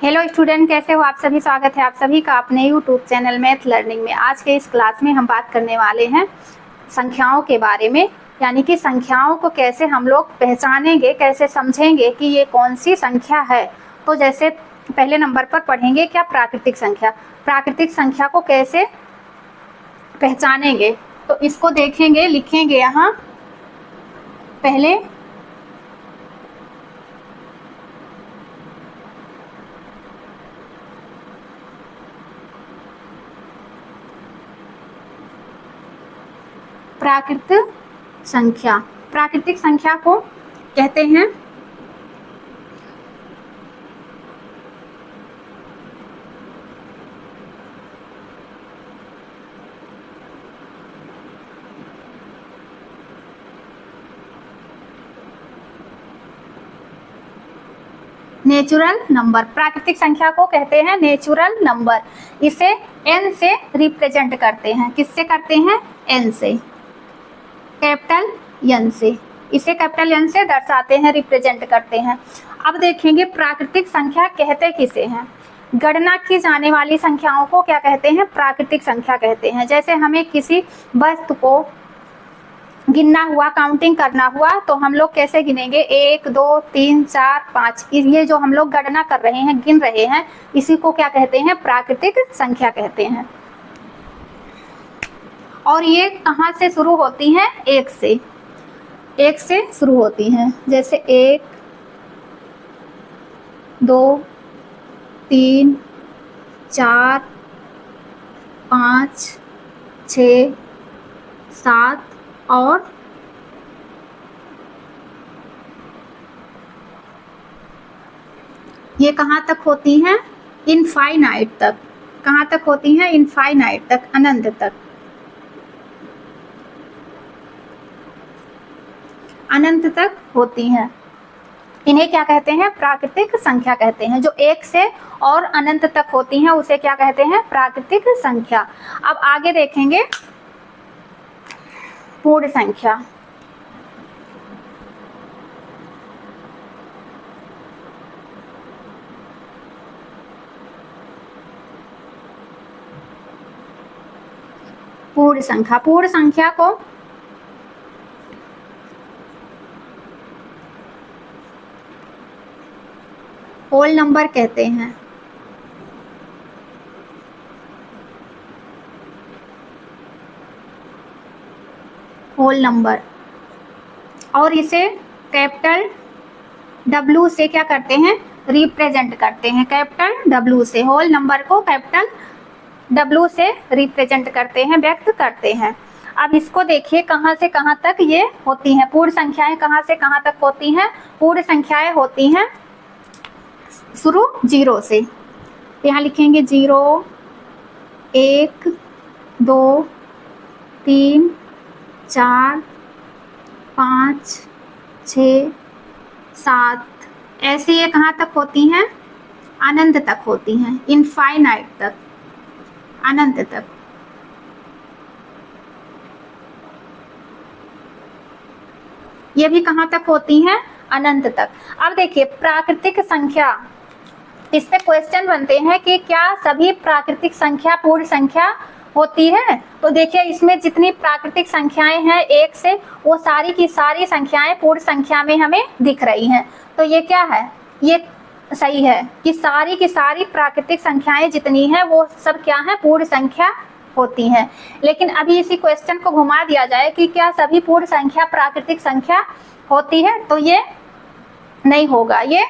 Hello student, कैसे हो आप सभी। स्वागत है आप सभी का अपने यूट्यूब चैनल मैथ लर्निंग में। आज के इस क्लास में हम बात करने वाले हैं संख्याओं के बारे में, यानी कि संख्याओं को कैसे हम लोग पहचानेंगे, कैसे समझेंगे कि ये कौन सी संख्या है। तो जैसे पहले नंबर पर पढ़ेंगे क्या, प्राकृतिक संख्या। प्राकृतिक संख्या को कैसे पहचानेंगे तो इसको देखेंगे, लिखेंगे यहाँ पहले। प्राकृतिक संख्या, प्राकृतिक संख्या को कहते हैं नेचुरल नंबर। प्राकृतिक संख्या को कहते हैं नेचुरल नंबर। इसे n से रिप्रेजेंट करते हैं। किससे करते हैं? n से, कैपिटल n से। इसे कैपिटल n से दर्शाते हैं, रिप्रेजेंट करते हैं। अब देखेंगे प्राकृतिक संख्या कहते किसे हैं। गणना की जाने वाली संख्याओं को क्या कहते हैं? प्राकृतिक संख्या कहते हैं। जैसे हमें किसी वस्तु को गिनना हुआ, काउंटिंग करना हुआ, तो हम लोग कैसे गिनेंगे? 1 2 3 4 5। ये जो हम लोग गणना कर रहे हैं, गिन रहे हैं, इसी को क्या कहते हैं? प्राकृतिक संख्या कहते हैं। और ये कहाँ से शुरू होती हैं? 1 से, 1 से शुरू होती हैं। जैसे 1 2 3 4 5 6 7 और ये कहाँ तक होती हैं? इनफाइनाइट तक। कहाँ तक होती हैं? इनफाइनाइट तक, अनंत तक। अनंत तक होती हैं। इन्हें क्या कहते हैं? प्राकृतिक संख्या कहते हैं। जो 1 से और अनंत तक होती हैं उसे क्या कहते हैं? प्राकृतिक संख्या। अब आगे देखेंगे पूर्ण संख्या। पूर्ण संख्या, पूर्ण संख्या को होल नंबर कहते हैं। Whole number. और इसे कैपिटल W से क्या करते हैं? रिप्रेजेंट करते हैं। कैपिटल W से होल नंबर को कैपिटल W से रिप्रेजेंट करते हैं, व्यक्त करते हैं। अब इसको देखिए कहाँ से कहाँ तक ये होती हैं। पूर्ण संख्याएं कहाँ से कहाँ तक होती हैं? पूर्ण संख्याएं होती हैं शुरू 0 से। यहाँ लिखेंगे 0 1 2 3 4 5 6 7। ऐसे ये कहाँ तक होती हैं? अनंत तक होती हैं, इनफाइनाइट तक, अनंत तक। ये भी कहाँ तक होती हैं? अनंत तक। अब देखिए प्राकृतिक संख्या, इससे क्वेश्चन बनते हैं कि क्या सभी प्राकृतिक संख्या पूर्ण संख्या होती है। तो देखिए इसमें जितनी प्राकृतिक संख्याएं हैं 1 से, वो सारी की सारी संख्याएं पूर्ण संख्या में हमें दिख रही हैं। तो ये क्या है? ये सही है कि सारी की सारी प्राकृतिक संख्याएं जितनी हैं वो सब क्या है? पूर्ण संख्या होती हैं। लेकिन अभी इसी क्वेश्चन को घुमा दिया जाए कि क्या सभी पूर्ण संख्या प्राकृतिक संख्या होती है, तो ये नहीं होगा। ये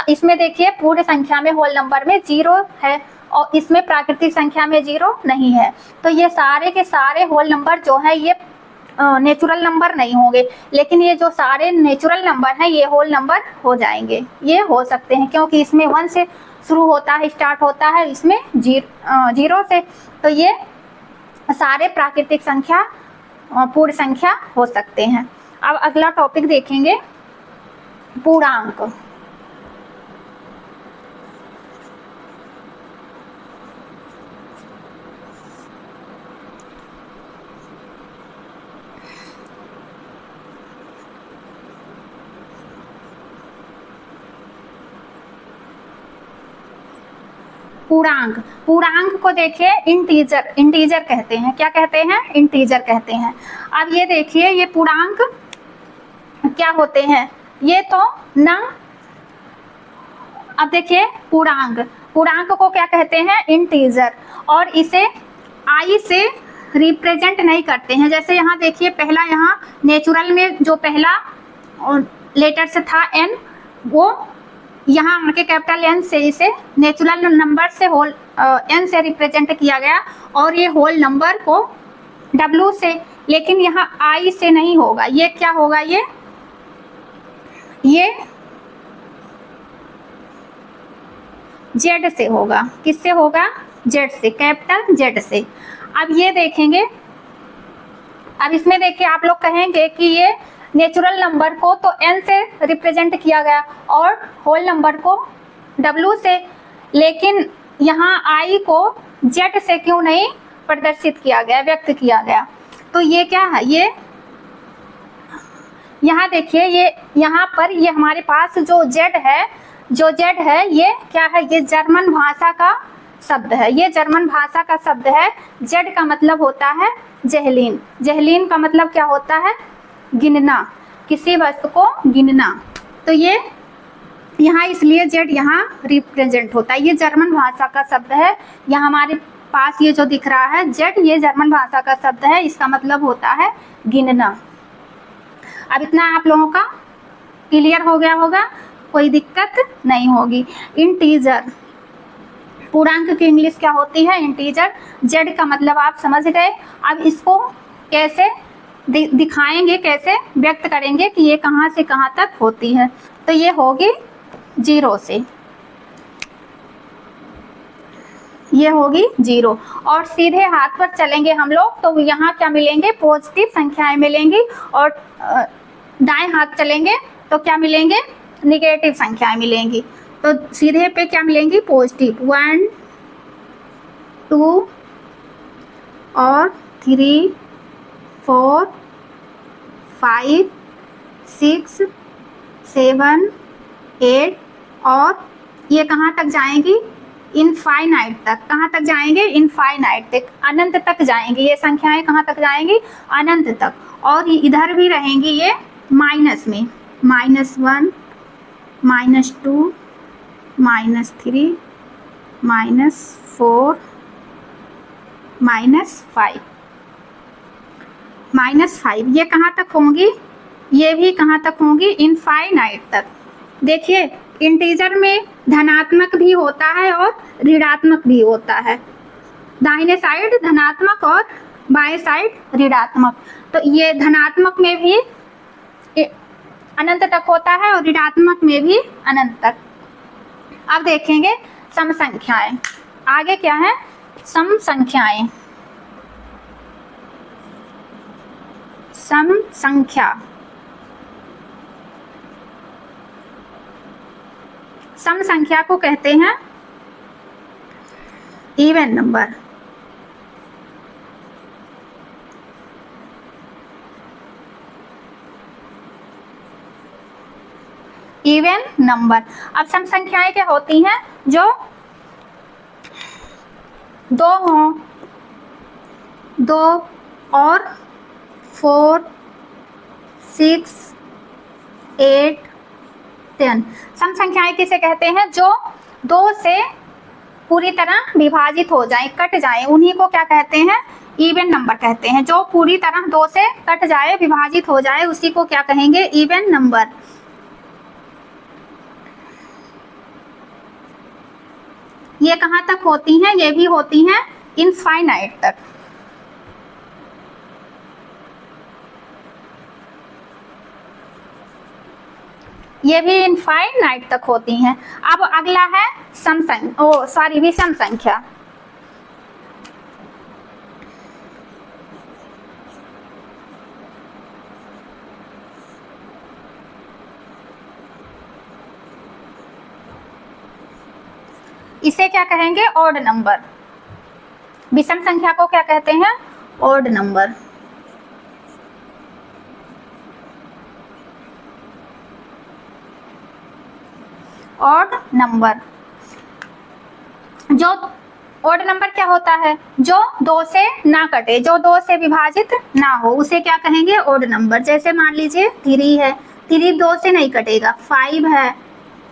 इसमें देखिए पूर्ण संख्या में होल नंबर में 0 है और इसमें प्राकृतिक संख्या में 0 नहीं है। तो ये सारे के सारे होल नंबर जो है ये नेचुरल नंबर नहीं होंगे। लेकिन ये जो सारे नेचुरल नंबर हैं ये होल नंबर हो जाएंगे, ये हो सकते हैं, क्योंकि इसमें 1 से शुरू होता है, स्टार्ट होता है, इसमें 0 से। तो ये सारे प्राकृतिक संख्या पूर्ण संख्या हो सकते हैं। अब अगला टॉपिक देखेंगे पूर्णांक। पूर्णांक, पूर्णांक को देखिए इंटीजर, इंटीजर कहते हैं, क्या कहते हैं, इंटीजर कहते हैं। अब ये देखिए ये पूर्णांक क्या होते हैं, ये तो न, अब देखिए पूर्णांक, पूर्णांक को क्या कहते हैं, इंटीजर, और इसे आई से रिप्रेजेंट नहीं करते हैं। जैसे यहाँ देखिए पहला, यहाँ नेचुरल में जो पहला लेटर से था एन, वो यहाँ आके कैपिटल एन से इसे नेचुरल नंबर से होल एन से रिप्रेजेंट किया गया, और ये होल नंबर को डब्ल्यू से, लेकिन यहाँ आई से नहीं होगा, ये क्या होगा, ये जेड से होगा। किससे होगा, जेड से, कैपिटल जेड से। अब ये देखेंगे, अब इसमें देखिए आप लोग कहेंगे कि ये नेचुरल नंबर को तो एन से रिप्रेजेंट किया गया और होल नंबर को डब्ल्यू से, लेकिन यहाँ आई को जेड से क्यों नहीं प्रदर्शित किया गया, व्यक्त किया गया। तो ये क्या है, ये यहाँ देखिए, ये यहाँ पर ये हमारे पास जो जेड है, जो जेड है ये क्या है, ये जर्मन भाषा का शब्द है, ये जर्मन भाषा का शब्द है। जेड का मतलब होता है जेहलीन, जेहलीन का मतलब क्या होता है, गिनना, किसी वस्तु को गिनना। तो ये यहाँ इसलिए जेड यहाँ रिप्रेजेंट होता है, ये जर्मन भाषा का शब्द है। यहाँ हमारे पास ये जो दिख रहा है जेड, ये जर्मन भाषा का शब्द है, इसका मतलब होता है गिनना। अब इतना आप लोगों का क्लियर हो गया होगा, कोई दिक्कत नहीं होगी। इंटीजर, पूर्णांक की इंग्लिश क्या होती है, इंटीजर। जेड का मतलब आप समझ गए। अब इसको कैसे दिखाएंगे, कैसे व्यक्त करेंगे कि ये कहाँ से कहाँ तक होती है। तो ये होगी 0 से, ये होगी 0, और सीधे हाथ पर चलेंगे हम लोग तो यहाँ क्या मिलेंगे, पॉजिटिव संख्याएं मिलेंगी, और दाएं हाथ चलेंगे तो क्या मिलेंगे, निगेटिव संख्याएं मिलेंगी। तो सीधे पे क्या मिलेंगी, पॉजिटिव 1 2 और 3 4 5 6 7 8, और ये कहाँ तक जाएंगी, इनफाइनाइट तक। कहाँ तक जाएंगे, इनफाइनाइट तक, अनंत तक जाएंगी ये संख्याएं। कहाँ तक जाएंगी, अनंत तक। और इधर भी रहेंगी ये माइनस में, -1 -2 -3 -4 -5 ये कहाँ तक होंगी, ये भी कहाँ तक होंगी, इनफाइनाइट तक। देखिए इंटीजर में धनात्मक भी होता है और ऋणात्मक भी होता है, दाहिने साइड धनात्मक और बाएं साइड ऋणात्मक। तो ये धनात्मक में भी अनंत तक होता है और ऋणात्मक में भी अनंत तक। अब देखेंगे सम संख्याएं, आगे क्या है, सम संख्याएं, सम संख्या। सम संख्या को कहते हैं इवन नंबर। Even number. अब सम संख्याएं क्या होती हैं, जो 2 हों, 2 और 4 6 8 10। सम संख्याएं किसे कहते हैं, जो 2 से पूरी तरह विभाजित हो जाए, कट जाए, उन्हीं को क्या कहते हैं, इवन नंबर कहते हैं। जो पूरी तरह 2 से कट जाए, विभाजित हो जाए, उसी को क्या कहेंगे, इवन नंबर। ये कहाँ तक होती हैं, ये भी होती हैं इनफाइनाइट तक। ये भी इनफाइनाइट तक होती हैं। अब अगला है विषम संख्या। इसे क्या कहेंगे, ऑड नंबर। विषम संख्या को क्या कहते हैं, ऑड नंबर। ऑड नंबर जो ऑड नंबर क्या होता है, जो 2 से ना कटे, जो 2 से विभाजित ना हो, उसे क्या कहेंगे, ऑड नंबर। जैसे मान लीजिए 3 है, 3 2 से नहीं कटेगा, 5 है,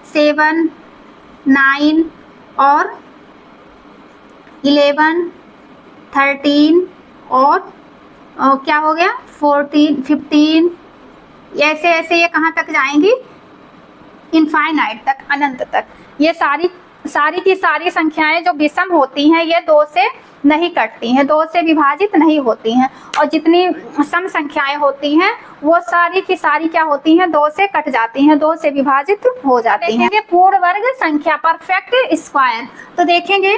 7, 9 और 11, 13 और क्या हो गया 14, 15, ऐसे ऐसे ये कहाँ तक जाएंगी, इनफाइनाइट तक, अनंत तक। ये सारी की सारी संख्याएं जो विषम होती हैं ये 2 से नहीं कटती हैं, 2 से विभाजित नहीं होती हैं, और जितनी सम संख्याएं होती हैं वो सारी की सारी क्या होती हैं, 2 से कट जाती हैं, 2 से विभाजित हो जाती हैं। देखेंगे पूर्ण वर्ग संख्या, परफेक्ट स्क्वायर, तो देखेंगे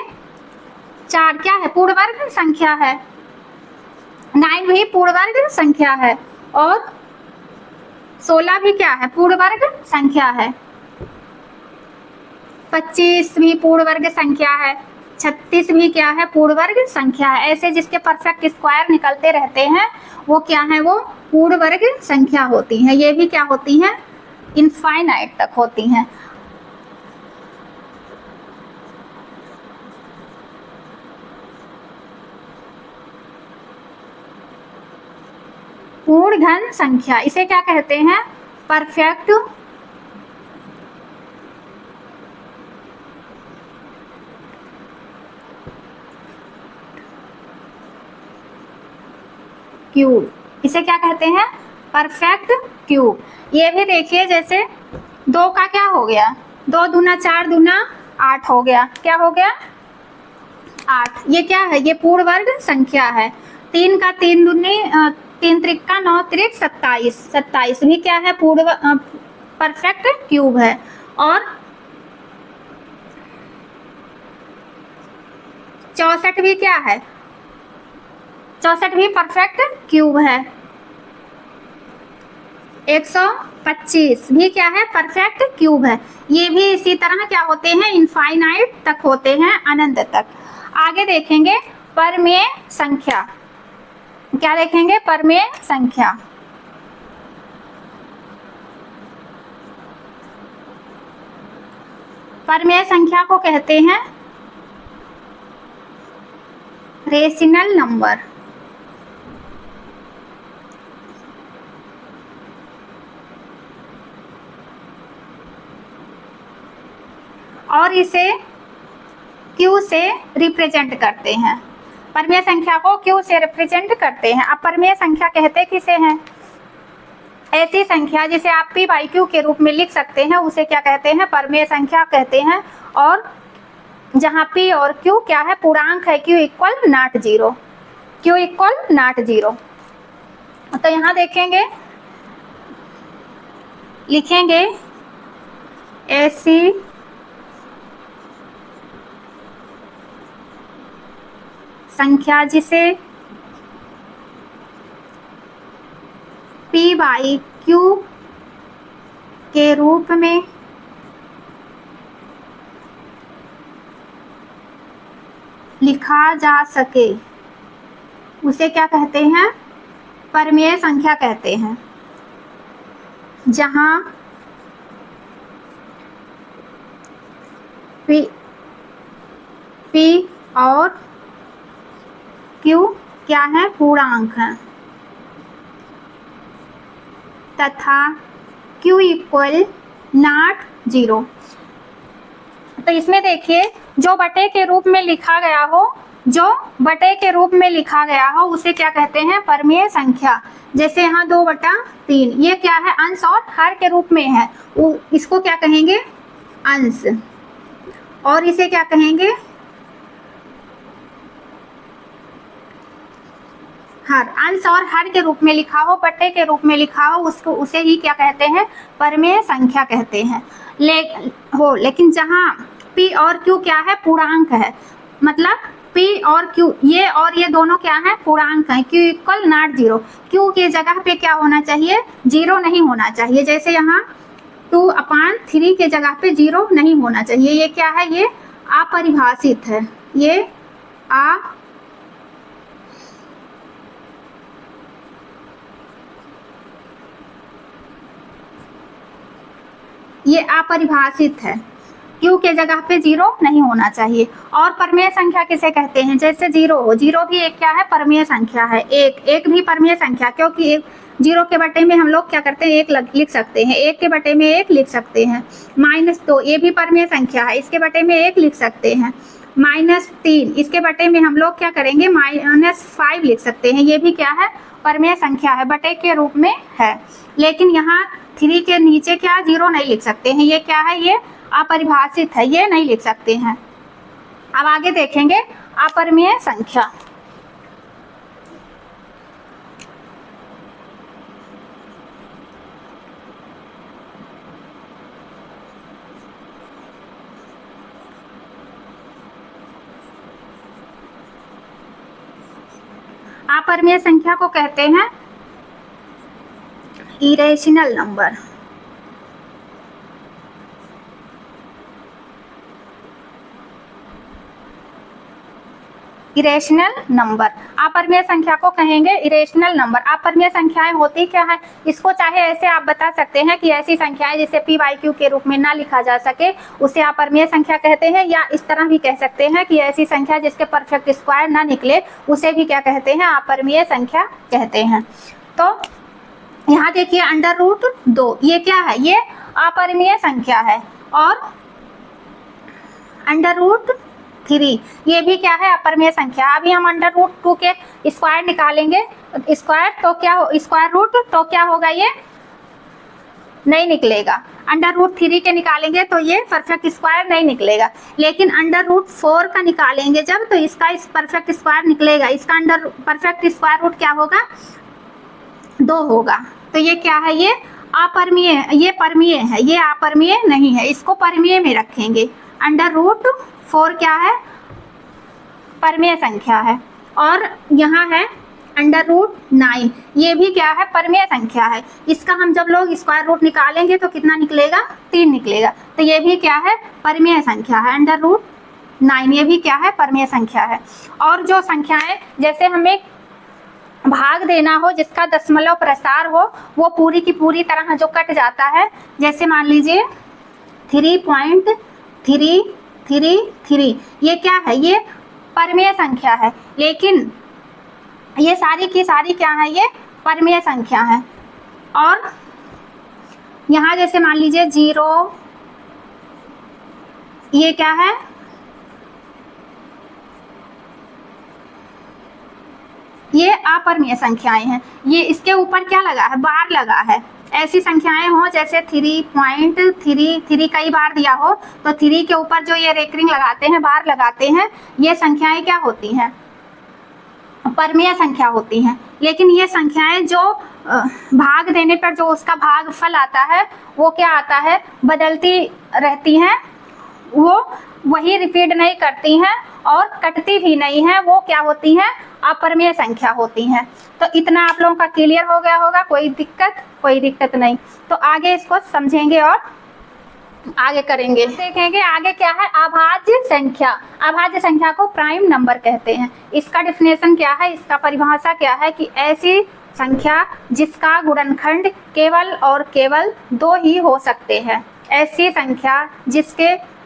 4 क्या है, पूर्ण वर्ग संख्या है, 9 भी पूर्ण वर्ग संख्या है, और 16 भी क्या है, पूर्ण वर्ग संख्या है, 25 भी पूर्ण वर्ग संख्या है, 36 भी क्या है, पूर्ण वर्ग संख्या है। ऐसे जिसके परफेक्ट स्क्वायर निकलते रहते हैं वो क्या है, वो पूर्ण वर्ग संख्या होती हैं। ये भी क्या होती हैं, इनफाइनाइट तक होती हैं। पूर्ण घन संख्या, इसे क्या कहते हैं, परफेक्ट क्यूब, इसे क्या कहते हैं, परफेक्ट क्यूब। ये भी देखिए जैसे 2 का क्या हो गया, 2 दूना 4 दूना 8 हो गया, क्या हो गया 8, ये क्या है, ये पूर्ण वर्ग संख्या है। 3 का 3 दूनी 3 त्रिका 9 त्रिक 27, 27 भी क्या है, पूर्ण परफेक्ट क्यूब है। और 64 भी क्या है, 64 भी परफेक्ट क्यूब है। 125 भी क्या है, परफेक्ट क्यूब है। ये भी इसी तरह क्या होते हैं, इनफाइनाइट तक होते हैं, अनंत तक। आगे देखेंगे परमेय संख्या, क्या देखेंगे, परमेय संख्या। परमेय संख्या को कहते हैं रेशनल नंबर। और इसे Q से रिप्रेजेंट करते हैं, परमेय संख्या को Q से रिप्रेजेंट करते हैं। अब परमेय संख्या कहते किसे हैं, ऐसी संख्या जिसे आप P/Q के रूप में लिख सकते हैं उसे क्या कहते हैं, परमेय संख्या कहते हैं। और जहां P और Q क्या है, पूर्णांक है, Q = not 0, Q = not 0। तो यहाँ देखेंगे, लिखेंगे ऐसी संख्या जिसे P/Q के रूप में लिखा जा सके उसे क्या कहते हैं, परमेय संख्या कहते हैं। जहां P और Q क्या है, पूर्णांक है, तथा Q = not 0। तो इसमें देखिए जो बटे के रूप में लिखा गया हो, जो बटे के रूप में लिखा गया हो उसे क्या कहते हैं, परमेय संख्या। जैसे यहाँ 2/3, ये क्या है, अंश और हर के रूप में है, इसको क्या कहेंगे, अंश। और इसे क्या कहेंगे, हर। अंश और हर के रूप में लिखा हो, बटे के रूप में लिखा हो, उसको उसे ही क्या कहते हैं, परमेय संख्या कहते हैं। लेकिन जहाँ P और Q क्या है, पूर्णांक है, मतलब P और Q ये दोनों क्या है, पूर्णांक है। Q = not 0, Q की जगह पे क्या होना चाहिए, 0 नहीं होना चाहिए। जैसे यहाँ 2/3 के जगह पे 0 नहीं होना चाहिए। ये क्या है, ये अपरिभाषित है, ये अपरिभाषित है। क्यू के जगह पे 0 नहीं होना चाहिए। और परमेय संख्या किसे कहते हैं, जैसे 0 हो, 0 भी एक क्या है, परमेय संख्या है। एक भी परमेय संख्या, क्योंकि 0 के बटे में हम लोग क्या करते हैं, 1 लिख सकते हैं, 1 के बटे में 1 लिख सकते हैं। -2 ये भी परमेय संख्या है, इसके बटे में 1 लिख सकते हैं। -3 इसके बटे में हम लोग क्या करेंगे, -5 लिख सकते हैं। ये भी क्या है, परमेय संख्या है, बटे के रूप में है। लेकिन यहाँ 3 के नीचे क्या 0 नहीं लिख सकते हैं, ये क्या है, ये अपरिभाषित है, ये नहीं लिख सकते हैं। अब आगे देखेंगे अपरिमेय संख्या। अपरिमेय संख्या को कहते हैं इरेशनल नंबर। इरेशनल नंबर, अपरिमेय संख्या को कहेंगे इरेशनल नंबर। अपरिमेय संख्याएं होती क्या है, इसको चाहे ऐसे आप बता सकते हैं कि ऐसी संख्याएं जिसे p बाई क्यू के रूप में ना लिखा जा सके उसे अपरिमेय संख्या कहते हैं, या इस तरह भी कह सकते हैं कि ऐसी संख्या जिसके परफेक्ट स्क्वायर ना निकले उसे भी क्या कहते हैं, अपरिमेय संख्या कहते हैं। तो यहाँ देखिए √2 ये क्या है, ये अपरिमेय संख्या है। और √3 ये भी क्या है, अपरिमेय संख्या। अभी हम √2 के स्क्वायर निकालेंगे, स्क्वायर तो क्या हो, स्क्वायर रूट तो क्या होगा, ये नहीं निकलेगा। √3 के निकालेंगे तो ये परफेक्ट स्क्वायर नहीं निकलेगा। लेकिन √4 का निकालेंगे जब, तो इसका इस परफेक्ट स्क्वायर निकलेगा। इसका परफेक्ट स्क्वायर रूट क्या होगा, 2 होगा। तो ये क्या है, ये अपरिमेय, ये परमेय है, ये अपरिमेय नहीं है, इसको परमेय में रखेंगे। √4 क्या है, परमेय संख्या है। और यहाँ है √9 ये भी क्या है, परमेय संख्या है। इसका हम जब लोग स्क्वायर रूट निकालेंगे तो कितना निकलेगा, 3 निकलेगा। तो ये भी क्या है, परमेय संख्या है। √9 ये भी क्या है, परमेय संख्या है। और जो संख्याएं, जैसे हमें भाग देना हो जिसका दशमलव प्रसार हो, वो पूरी की पूरी तरह जो कट जाता है, जैसे मान लीजिए 3.333 ये क्या है, ये परमेय संख्या है। लेकिन ये सारी की सारी क्या है, ये परमेय संख्या है। और यहाँ जैसे मान लीजिए 0 ये क्या है, ये अपरिमेय संख्याएं हैं। ये इसके ऊपर क्या लगा है, बार लगा है। ऐसी संख्याएं हो जैसे 3.33 कई बार दिया हो तो 3 के ऊपर जो ये रेकरिंग लगाते हैं, बार लगाते हैं, ये संख्याएं क्या होती हैं, परमेय संख्या होती हैं। लेकिन ये संख्याएं जो भाग देने पर जो उसका भागफल आता है वो क्या आता है, बदलती रहती हैं, वो वही रिपीट नहीं करती हैं और कटती भी नहीं है, वो क्या होती हैं, अपरिमेय संख्या होती हैं। तो इतना आप लोगों का क्लियर हो गया होगा, कोई दिक्कत नहीं। तो आगे इसको समझेंगे और आगे करेंगे, देखेंगे आगे क्या है, अभाज्य संख्या। अभाज्य संख्या को प्राइम नंबर कहते हैं। इसका डिफिनेशन क्या है, इसका परिभाषा क्या है कि ऐसी संख्या जिसका गुणनखंड केवल और केवल 2 ही हो सकते हैं। ऐसी संख्या जिसके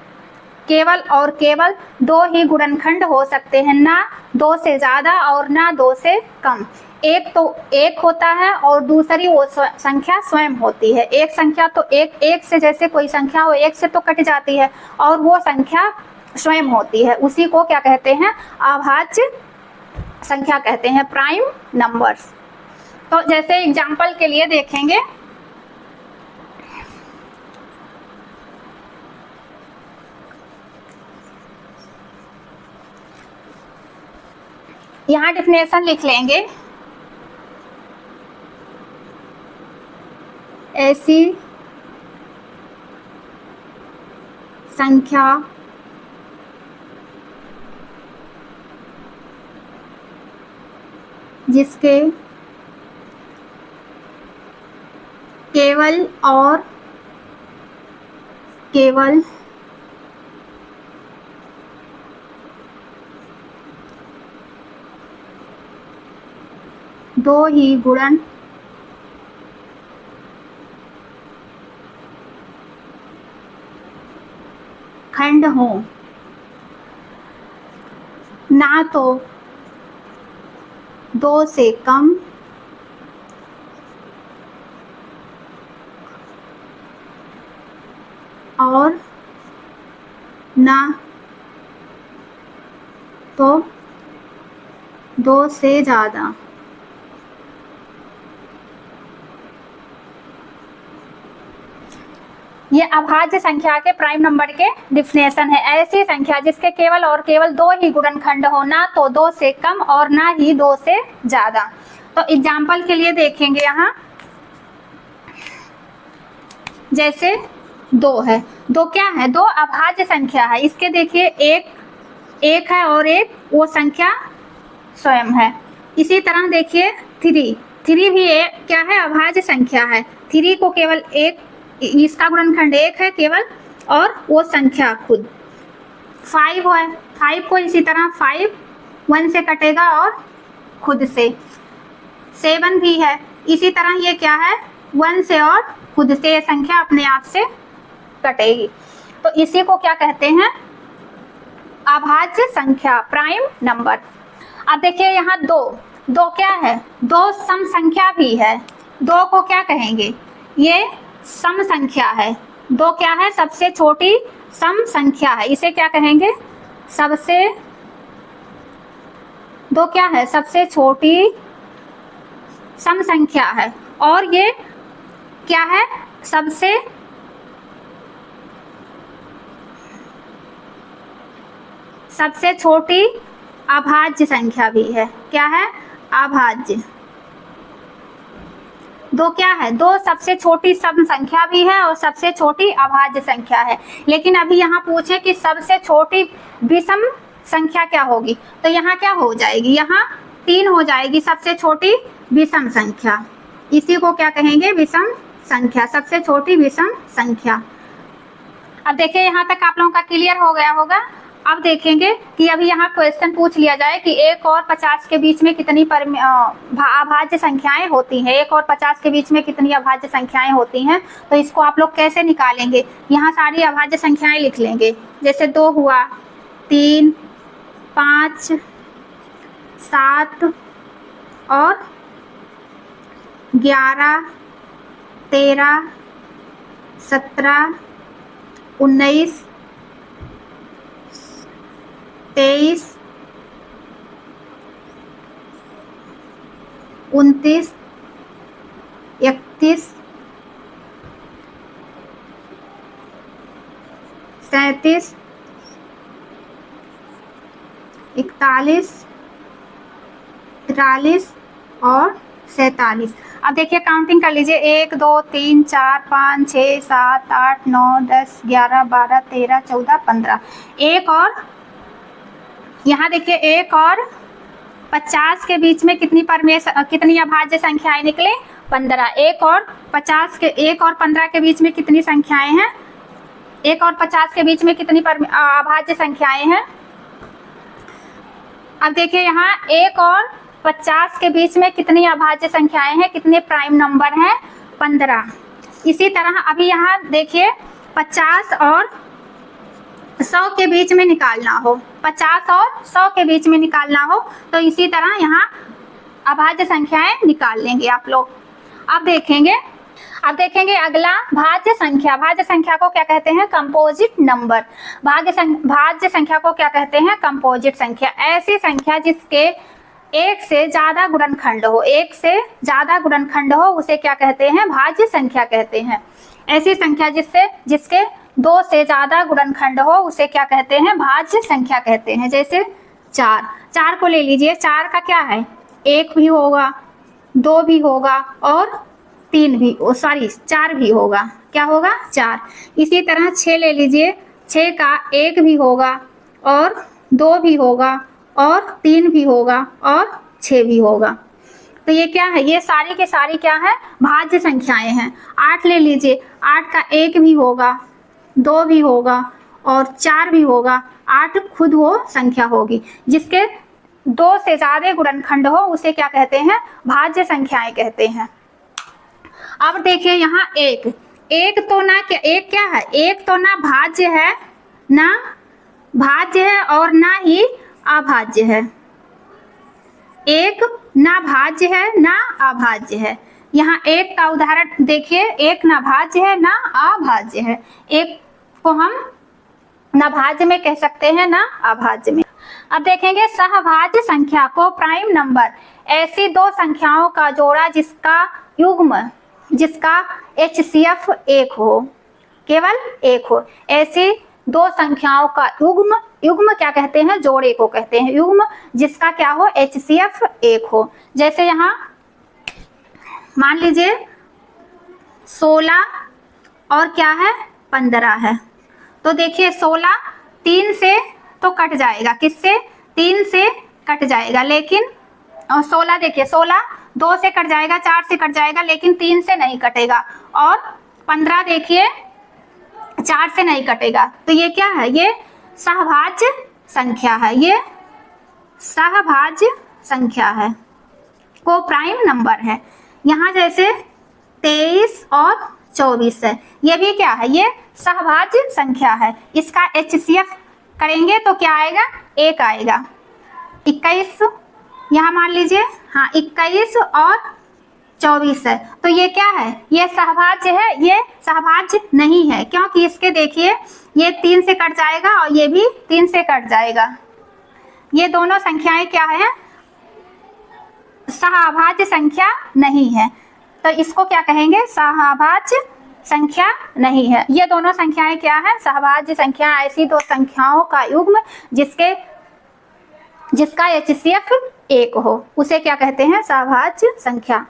केवल और केवल 2 ही गुणनखंड हो सकते हैं, ना 2 से ज़्यादा और ना 2 से कम। एक तो 1 होता है और दूसरी वो संख्या स्वयं होती है। एक संख्या तो एक से जैसे कोई संख्या हो 1 से तो कट जाती है और वो संख्या स्वयं होती है, उसी को क्या कहते हैं, अभाज्य संख्या कहते हैं, प्राइम नंबर्स। तो जैसे एग्जाम्पल के लिए देखेंगे, यहाँ डिफिनेशन लिख लेंगे, ऐसी संख्या जिसके केवल और केवल 2 ही गुणन खंड हो, ना तो 2 से कम और ना तो 2 से ज़्यादा। ये अभाज्य संख्या के प्राइम नंबर के डिफिनेशन है। ऐसी संख्या जिसके केवल और केवल 2 ही गुणनखंड हो, ना तो 2 से कम और ना ही 2 से ज़्यादा। तो एग्जाम्पल के लिए देखेंगे यहाँ, जैसे 2 है, 2 क्या है, 2 अभाज्य संख्या है। इसके देखिए एक है और एक वो संख्या स्वयं है। इसी तरह देखिए 3 भी क्या है, अभाज्य संख्या है। 3 को केवल एक, इसका गुणनखंड 1 है केवल और वो संख्या खुद। 5 है, 5 को इसी तरह 5 1 से कटेगा और खुद से। 7 भी है, इसी तरह ये क्या है, 1 से और खुद से, ये संख्या अपने आप से कटेगी। तो इसी को क्या कहते हैं, अभाज्य संख्या, प्राइम नंबर। अब देखिए यहाँ 2 क्या है, 2 सम संख्या भी है। 2 को क्या कहेंगे, ये सम संख्या है। 2 क्या है, सबसे छोटी सम संख्या है, इसे क्या कहेंगे, सबसे, 2 क्या है, सबसे छोटी सम संख्या है। और ये क्या है, सबसे छोटी अभाज्य संख्या भी है। क्या है, अभाज्य। 2 क्या है, 2 सबसे छोटी सम संख्या भी है और सबसे छोटी अभाज्य संख्या है। लेकिन अभी यहाँ पूछे कि सबसे छोटी विषम संख्या क्या होगी, तो यहाँ क्या हो जाएगी, यहाँ 3 हो जाएगी, सबसे छोटी विषम संख्या। इसी को क्या कहेंगे, विषम संख्या, सबसे छोटी विषम संख्या। अब देखिए यहाँ तक आप लोगों का क्लियर हो गया होगा। अब देखेंगे कि अभी यहाँ क्वेश्चन पूछ लिया जाए कि 1 और 50 के बीच में कितनी अभाज्य संख्याएं होती हैं, 1 और 50 के बीच में कितनी अभाज्य संख्याएं होती हैं। तो इसको आप लोग कैसे निकालेंगे, यहाँ सारी अभाज्य संख्याएं लिख लेंगे। जैसे 2 हुआ, 3, 5, 7 और 11, 13, 17, 19, 23, 29, 31, 37, 41, 43 और 47। अब देखिए काउंटिंग कर लीजिए, 1 2 3 4 5 6 7 8 9 10 11 12 13 14 15। 1 और यहाँ देखिए 1 और 50 के बीच में कितनी अभाज्य संख्याएं निकले, 15। 1 और 50 के, 1 और 15 के बीच में कितनी संख्याएं हैं, 1 और 50 के बीच में कितनी अभाज्य संख्याएं हैं। अब देखिए यहाँ 1 और 50 के बीच में कितनी अभाज्य संख्याएं हैं, कितने प्राइम नंबर हैं, 15। इसी तरह अभी यहाँ देखिए 50 और 100 के बीच में निकालना हो, 50 और 100 के बीच में निकालना हो, तो इसी तरह यहाँ अभाज्य संख्याएं निकाल लेंगे आप लोग। अब देखेंगे अगला भाज्य संख्या। भाज्य संख्या को क्या कहते हैं, कंपोजिट नंबर। भाज्य संख्या को क्या कहते हैं, कंपोजिट संख्या। ऐसी संख्या जिसके 1 से ज्यादा गुणनखंड हो, 1 से ज्यादा गुणनखंड हो, उसे क्या कहते हैं, भाज्य संख्या कहते हैं। ऐसी संख्या जिसके 2 से ज्यादा गुणनखंड हो, उसे क्या कहते हैं, भाज्य संख्या कहते हैं। जैसे 4 को ले लीजिए, 4 का क्या है, 1 भी होगा, 2 भी होगा और 4 भी होगा। क्या होगा, 4। इसी तरह 6 ले लीजिए, 6 का 1 भी होगा और 2 भी होगा और 3 भी होगा और 6 भी होगा। तो ये क्या है, ये सारी के सारी क्या है, भाज्य संख्याएं हैं। 8 ले लीजिए, 8 का 1 भी होगा, 2 भी होगा और 4 भी होगा। 8 खुद वो संख्या होगी। जिसके 2 से ज्यादा गुणनखंड हो, उसे क्या कहते हैं, भाज्य संख्याएं कहते हैं। अब देखिए यहाँ एक तो ना, क्या एक क्या है, एक तो ना भाज्य है ना भाज्य है और ना ही अभाज्य है। एक ना भाज्य है ना अभाज्य है। यहाँ एक का उदाहरण देखिए, एक ना भाज्य है ना अभाज्य है। एक को हम ना भाज्य में कह सकते हैं ना अभाज्य में। अब देखेंगे सहभाज्य संख्या को प्राइम नंबर, ऐसी दो संख्याओं का जोड़ा जिसका युग्म, जिसका HCF 1 हो, केवल 1 हो। ऐसी दो संख्याओं का युग्म, युग्म क्या कहते हैं, जोड़े को कहते हैं युग्म, जिसका क्या हो, HCF 1 हो। जैसे यहाँ मान लीजिए 16 और क्या है 15 है, तो देखिए 16 3 से तो कट जाएगा, किससे, 3 से कट जाएगा, लेकिन 16 देखिए 16 2 से कट जाएगा, 4 से कट जाएगा, लेकिन 3 से नहीं कटेगा। और 15 देखिए 4 से नहीं कटेगा। तो ये क्या है, ये सहभाज्य संख्या है, ये सहभाज्य संख्या है, को प्राइम नंबर है। यहाँ जैसे 23 और 24 है, ये भी क्या है, ये सहभाज्य संख्या है। इसका HCF करेंगे तो क्या आएगा, 1 आएगा। 21 यहाँ मान लीजिए, हाँ 21 और 24 है, तो ये क्या है, ये सहभाज्य है, ये सहभाज्य नहीं है, क्योंकि इसके देखिए ये 3 से कट जाएगा और ये भी 3 से कट जाएगा। ये दोनों संख्याएं क्या है, सहभाज्य संख्या नहीं है, तो इसको क्या कहेंगे, सहभाज्य संख्या नहीं है। ये दोनों संख्याएं क्या है, सहभाज्य संख्या, ऐसी दो संख्याओं का युग्म जिसका HCF 1 हो, उसे क्या कहते हैं, सहभाज्य संख्या।